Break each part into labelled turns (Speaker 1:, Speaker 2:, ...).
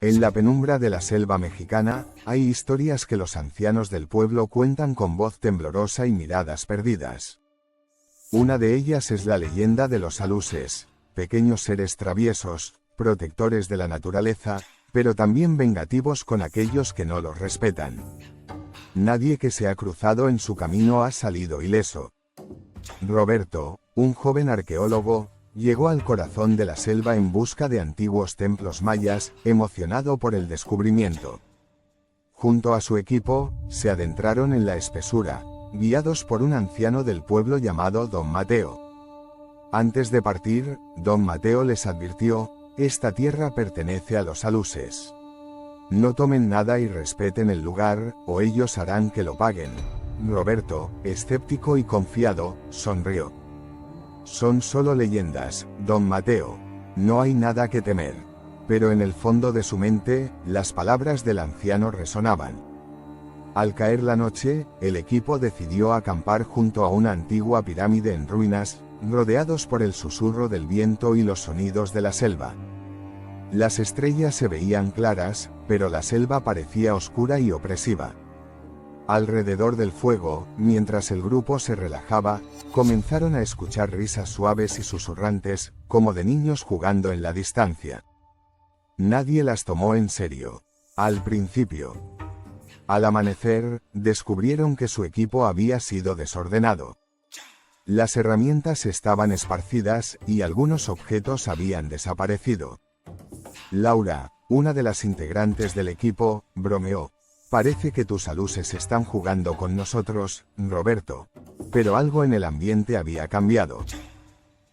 Speaker 1: En la penumbra de la selva mexicana, hay historias que los ancianos del pueblo cuentan con voz temblorosa y miradas perdidas. Una de ellas es la leyenda de los aluses, pequeños seres traviesos, protectores de la naturaleza, pero también vengativos con aquellos que no los respetan. Nadie que se ha cruzado en su camino ha salido ileso. Roberto, un joven arqueólogo, llegó al corazón de la selva en busca de antiguos templos mayas, emocionado por el descubrimiento. Junto a su equipo, se adentraron en la espesura, guiados por un anciano del pueblo llamado Don Mateo. Antes de partir, Don Mateo les advirtió: esta tierra pertenece a los aluses. No tomen nada y respeten el lugar, o ellos harán que lo paguen. Roberto, escéptico y confiado, sonrió. Son solo leyendas, Don Mateo. No hay nada que temer. Pero en el fondo de su mente, las palabras del anciano resonaban. Al caer la noche, el equipo decidió acampar junto a una antigua pirámide en ruinas, rodeados por el susurro del viento y los sonidos de la selva. Las estrellas se veían claras, pero la selva parecía oscura y opresiva. Alrededor del fuego, mientras el grupo se relajaba, comenzaron a escuchar risas suaves y susurrantes, como de niños jugando en la distancia. Nadie las tomó en serio. Al principio. Al amanecer, descubrieron que su equipo había sido desordenado. Las herramientas estaban esparcidas, y algunos objetos habían desaparecido. Laura, una de las integrantes del equipo, bromeó: parece que tus aluses están jugando con nosotros, Roberto. Pero algo en el ambiente había cambiado.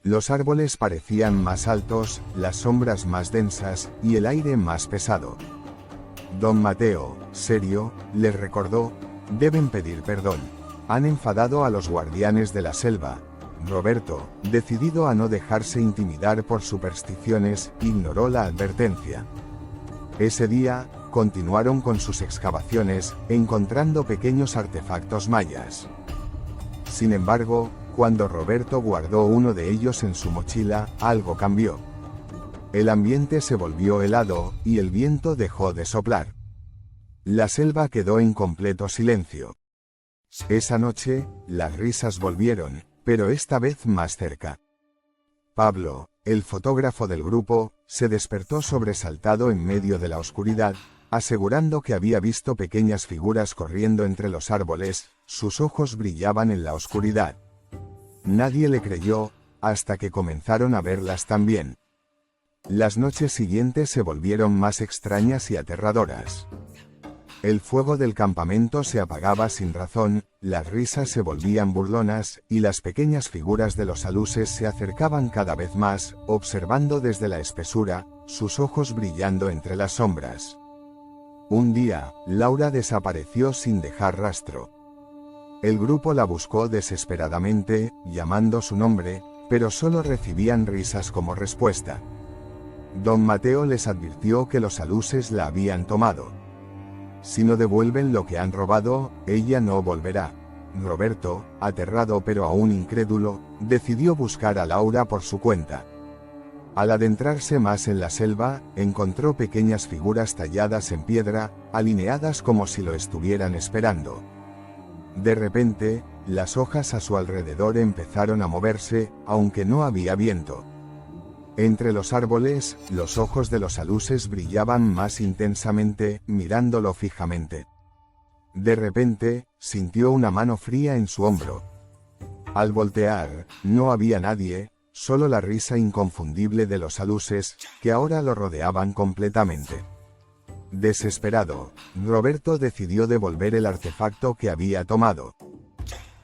Speaker 1: Los árboles parecían más altos, las sombras más densas, y el aire más pesado. Don Mateo, serio, les recordó: deben pedir perdón. Han enfadado a los guardianes de la selva. Roberto, decidido a no dejarse intimidar por supersticiones, ignoró la advertencia. Ese día, continuaron con sus excavaciones, encontrando pequeños artefactos mayas. Sin embargo, cuando Roberto guardó uno de ellos en su mochila, algo cambió. El ambiente se volvió helado, y el viento dejó de soplar. La selva quedó en completo silencio. Esa noche, las risas volvieron, pero esta vez más cerca. Pablo, el fotógrafo del grupo, se despertó sobresaltado en medio de la oscuridad, asegurando que había visto pequeñas figuras corriendo entre los árboles. Sus ojos brillaban en la oscuridad. Nadie le creyó, hasta que comenzaron a verlas también. Las noches siguientes se volvieron más extrañas y aterradoras. El fuego del campamento se apagaba sin razón, las risas se volvían burlonas, y las pequeñas figuras de los aluses se acercaban cada vez más, observando desde la espesura, sus ojos brillando entre las sombras. Un día, Laura desapareció sin dejar rastro. El grupo la buscó desesperadamente, llamando su nombre, pero solo recibían risas como respuesta. Don Mateo les advirtió que los aluses la habían tomado. Si no devuelven lo que han robado, ella no volverá. Roberto, aterrado pero aún incrédulo, decidió buscar a Laura por su cuenta. Al adentrarse más en la selva, encontró pequeñas figuras talladas en piedra, alineadas como si lo estuvieran esperando. De repente, las hojas a su alrededor empezaron a moverse, aunque no había viento. Entre los árboles, los ojos de los aluses brillaban más intensamente, mirándolo fijamente. De repente, sintió una mano fría en su hombro. Al voltear, no había nadie, solo la risa inconfundible de los aluses, que ahora lo rodeaban completamente. Desesperado, Roberto decidió devolver el artefacto que había tomado.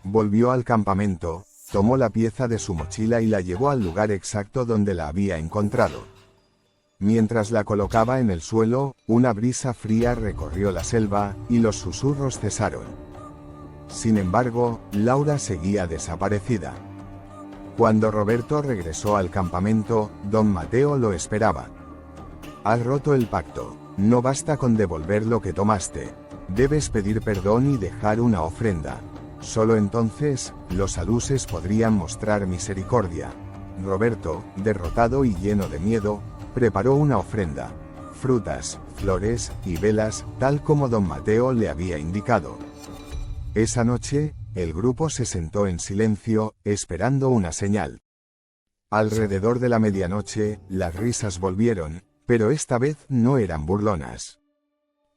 Speaker 1: Volvió al campamento, tomó la pieza de su mochila y la llevó al lugar exacto donde la había encontrado. Mientras la colocaba en el suelo, una brisa fría recorrió la selva, y los susurros cesaron. Sin embargo, Laura seguía desaparecida. Cuando Roberto regresó al campamento, Don Mateo lo esperaba. Has roto el pacto. No basta con devolver lo que tomaste. Debes pedir perdón y dejar una ofrenda. Solo entonces, los aluses podrían mostrar misericordia. Roberto, derrotado y lleno de miedo, preparó una ofrenda. frutas, flores y velas, tal como don Mateo le había indicado. Esa noche, el grupo se sentó en silencio, esperando una señal. Alrededor de la medianoche, las risas volvieron, pero esta vez no eran burlonas.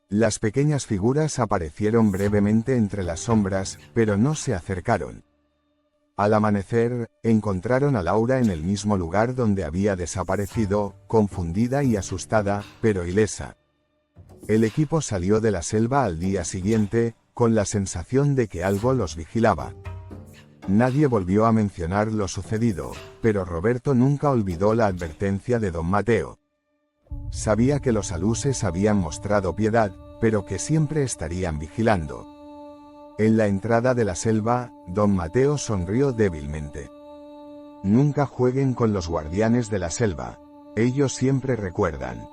Speaker 1: Las pequeñas figuras aparecieron brevemente entre las sombras, pero no se acercaron. Al amanecer, encontraron a Laura en el mismo lugar donde había desaparecido, confundida y asustada, pero ilesa. El equipo salió de la selva al día siguiente, con la sensación de que algo los vigilaba. Nadie volvió a mencionar lo sucedido, pero Roberto nunca olvidó la advertencia de don Mateo. Sabía que los aluses habían mostrado piedad, pero que siempre estarían vigilando. En la entrada de la selva, don Mateo sonrió débilmente. Nunca jueguen con los guardianes de la selva. Ellos siempre recuerdan.